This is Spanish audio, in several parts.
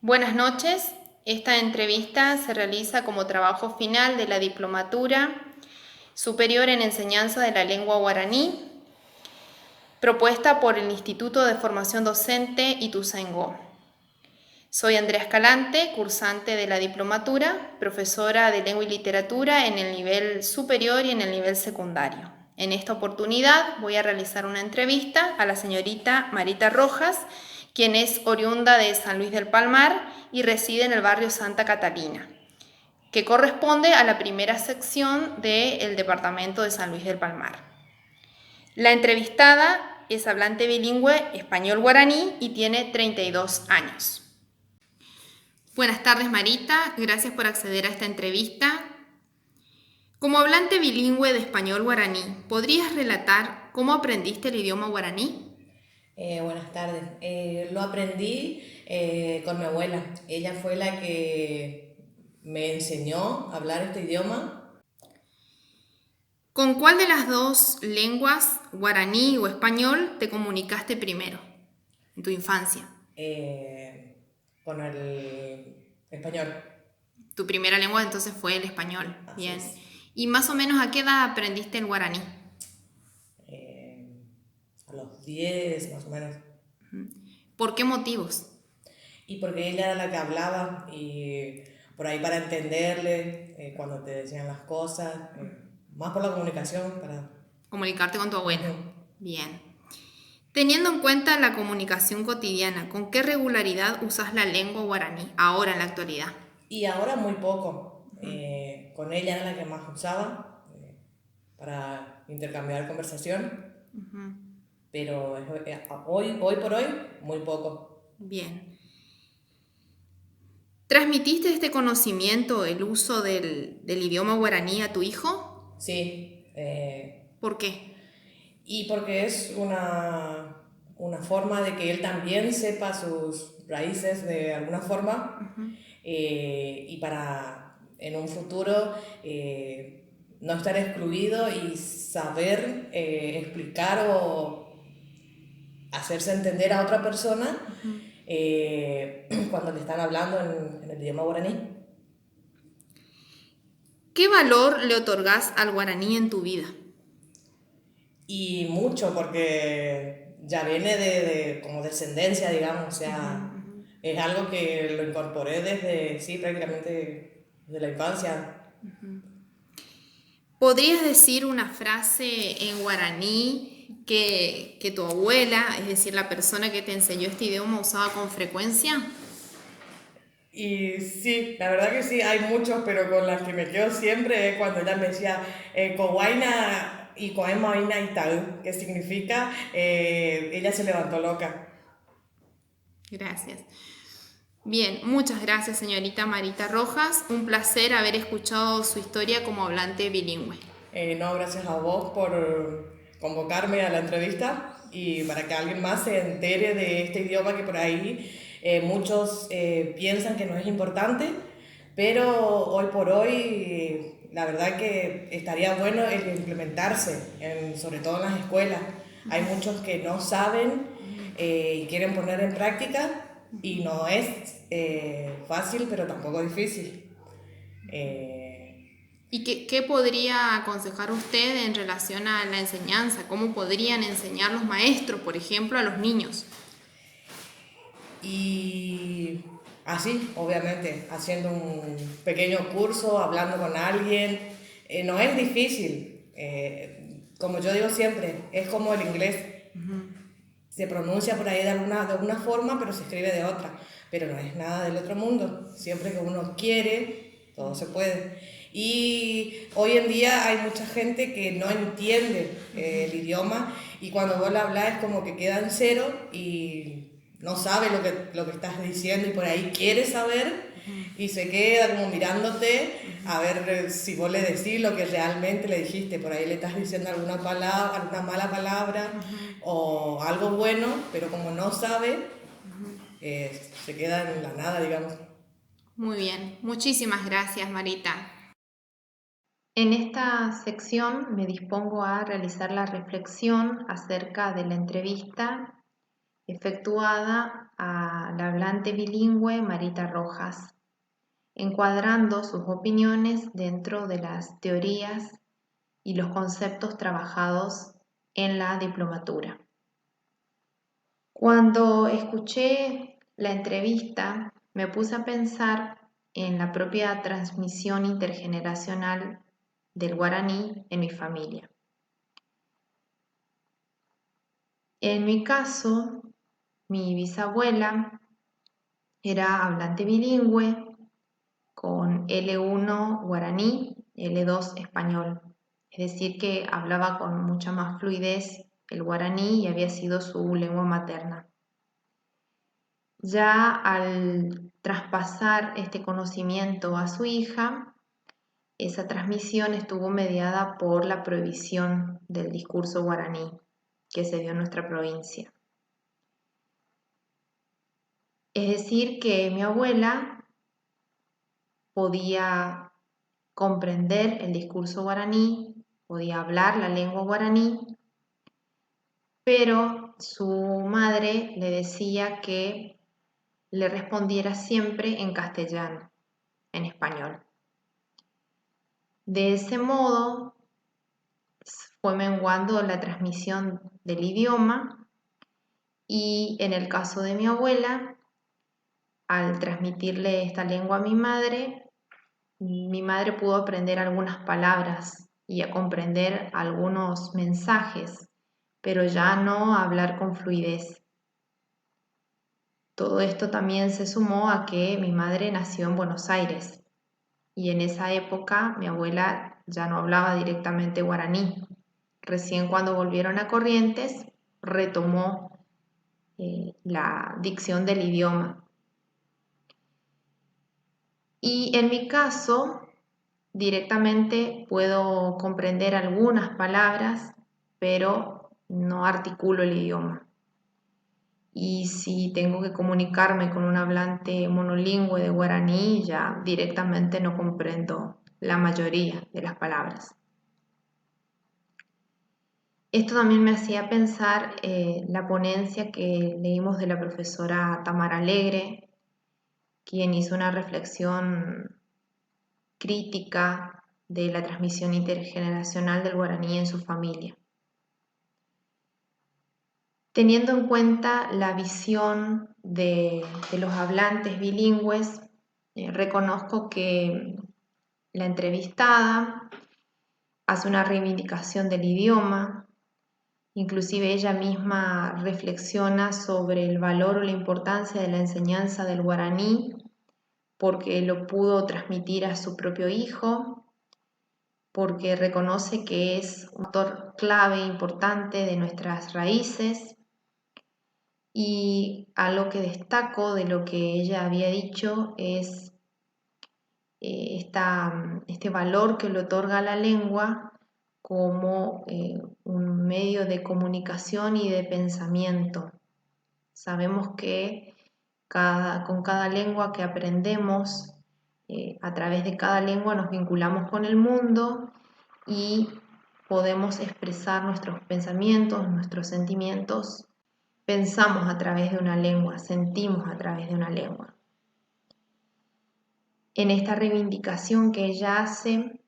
Buenas noches. Esta entrevista se realiza como trabajo final de la Diplomatura Superior en Enseñanza de la Lengua Guaraní, propuesta por el Instituto de Formación Docente Ituzaingó. Soy Andrea Escalante, cursante de la Diplomatura, profesora de Lengua y Literatura en el nivel superior y en el nivel secundario. En esta oportunidad voy a realizar una entrevista a la señorita Marita Rojas, quien es oriunda de San Luis del Palmar y reside en el barrio Santa Catalina, que corresponde a la primera sección del departamento de San Luis del Palmar. La entrevistada es hablante bilingüe español-guaraní y tiene 32 años. Buenas tardes, Marita. Gracias por acceder a esta entrevista. Como hablante bilingüe de español-guaraní, ¿podrías relatar cómo aprendiste el idioma guaraní? Buenas tardes. Lo aprendí con mi abuela. Ella fue la que me enseñó a hablar este idioma. ¿Con cuál de las dos lenguas, guaraní o español, te comunicaste primero en tu infancia? Con el español. Tu primera lengua entonces fue el español. Así Bien. es. ¿Y más o menos a qué edad aprendiste el guaraní? A los 10 más o menos. ¿Por qué motivos? Y porque ella era la que hablaba y por ahí para entenderle cuando te decían las cosas, más por la comunicación para... Comunicarte con tu abuela. Ujú. Bien. Teniendo en cuenta la comunicación cotidiana, ¿con qué regularidad usas la lengua guaraní ahora en la actualidad? Y ahora muy poco. Con ella era la que más usaba para intercambiar conversación, pero hoy por hoy muy poco. Bien. ¿Transmitiste este conocimiento, el uso del idioma guaraní a tu hijo? Sí, ¿Por qué? y porque es una forma de que él también sepa sus raíces de alguna forma y para en un futuro no estar excluido y saber explicar o hacerse entender a otra persona cuando le están hablando en el idioma guaraní. ¿Qué valor le otorgás al guaraní en tu vida? Y mucho, porque ya viene de como descendencia, digamos, o sea, es algo que lo incorporé desde, sí, prácticamente desde la infancia. ¿Podrías decir una frase en guaraní que tu abuela, es decir, la persona que te enseñó este idioma, usaba con frecuencia? Y sí, la verdad que sí, hay muchos, pero con las que me quedo siempre es cuando ella me decía Cowaina y Coemaina y tal, que significa ella se levantó loca. Gracias. Bien, muchas gracias, señorita Marita Rojas. Un placer haber escuchado su historia como hablante bilingüe. No, gracias a vos por convocarme a la entrevista y para que alguien más se entere de este idioma que por ahí muchos piensan que no es importante, pero hoy por hoy la verdad que estaría bueno el implementarse, sobre todo en las escuelas. Hay muchos que no saben y quieren poner en práctica y no es fácil, pero tampoco difícil. ¿Y qué podría aconsejar usted en relación a la enseñanza? ¿Cómo podrían enseñar los maestros, por ejemplo, a los niños? Y así, obviamente, haciendo un pequeño curso, hablando con alguien, no es difícil. Como yo digo siempre, es como el inglés. Se pronuncia por ahí de alguna forma, pero se escribe de otra. Pero no es nada del otro mundo. Siempre que uno quiere, todo se puede. Y hoy en día hay mucha gente que no entiende el idioma y cuando vos le hablas es como que queda en cero y no sabe lo que estás diciendo y por ahí quiere saber y se queda como mirándote a ver si vos le decís lo que realmente le dijiste. Por ahí le estás diciendo alguna palabra, alguna mala palabra o algo bueno, pero como no sabe, se queda en la nada, digamos. Muy bien, muchísimas gracias, Marita. En esta sección me dispongo a realizar la reflexión acerca de la entrevista efectuada a la hablante bilingüe Marita Rojas, encuadrando sus opiniones dentro de las teorías y los conceptos trabajados en la diplomatura. Cuando escuché la entrevista, me puse a pensar en la propia transmisión intergeneracional del guaraní en mi familia. En mi caso, mi bisabuela era hablante bilingüe con L1 guaraní, L2 español, es decir, que hablaba con mucha más fluidez el guaraní y había sido su lengua materna. Ya al traspasar este conocimiento a su hija, esa transmisión estuvo mediada por la prohibición del discurso guaraní que se dio en nuestra provincia. Es decir, que mi abuela podía comprender el discurso guaraní, podía hablar la lengua guaraní, pero su madre le decía que le respondiera siempre en castellano, en español. De ese modo fue menguando la transmisión del idioma y en el caso de mi abuela, al transmitirle esta lengua a mi madre pudo aprender algunas palabras y a comprender algunos mensajes, pero ya no a hablar con fluidez. Todo esto también se sumó a que mi madre nació en Buenos Aires y en esa época mi abuela ya no hablaba directamente guaraní. Recién cuando volvieron a Corrientes retomó la dicción del idioma. Y en mi caso, directamente puedo comprender algunas palabras, pero no articulo el idioma. Y si tengo que comunicarme con un hablante monolingüe de guaraní, ya directamente no comprendo la mayoría de las palabras. Esto también me hacía pensar la ponencia que leímos de la profesora Tamara Alegre, quien hizo una reflexión crítica de la transmisión intergeneracional del guaraní en su familia. Teniendo en cuenta la visión de los hablantes bilingües, reconozco que la entrevistada hace una reivindicación del idioma, inclusive ella misma reflexiona sobre el valor o la importancia de la enseñanza del guaraní porque lo pudo transmitir a su propio hijo, porque reconoce que es un factor clave importante de nuestras raíces. Y algo que destaco de lo que ella había dicho es este valor que le otorga a la lengua como un medio de comunicación y de pensamiento. Sabemos que con cada lengua que aprendemos, a través de cada lengua nos vinculamos con el mundo y podemos expresar nuestros pensamientos, nuestros sentimientos. Pensamos a través de una lengua, sentimos a través de una lengua. En esta reivindicación que ella hace,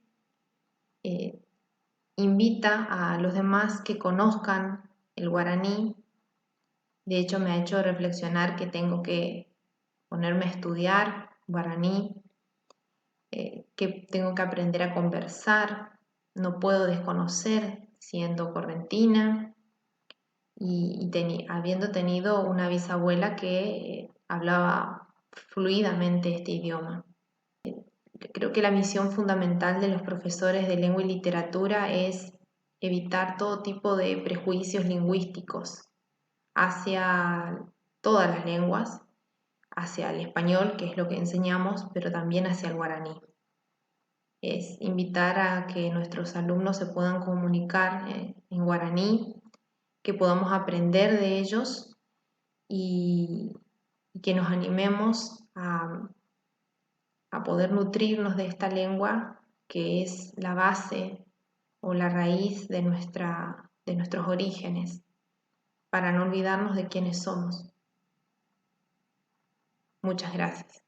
invita a los demás que conozcan el guaraní. De hecho, me ha hecho reflexionar que tengo que ponerme a estudiar guaraní, que tengo que aprender a conversar, no puedo desconocer siendo correntina y habiendo tenido una bisabuela que hablaba fluidamente este idioma. Creo que la misión fundamental de los profesores de lengua y literatura es evitar todo tipo de prejuicios lingüísticos hacia todas las lenguas, hacia el español, que es lo que enseñamos, pero también hacia el guaraní. Es invitar a que nuestros alumnos se puedan comunicar en guaraní, que podamos aprender de ellos y que nos animemos a poder nutrirnos de esta lengua que es la base o la raíz de nuestros orígenes. para no olvidarnos de quiénes somos. Muchas gracias.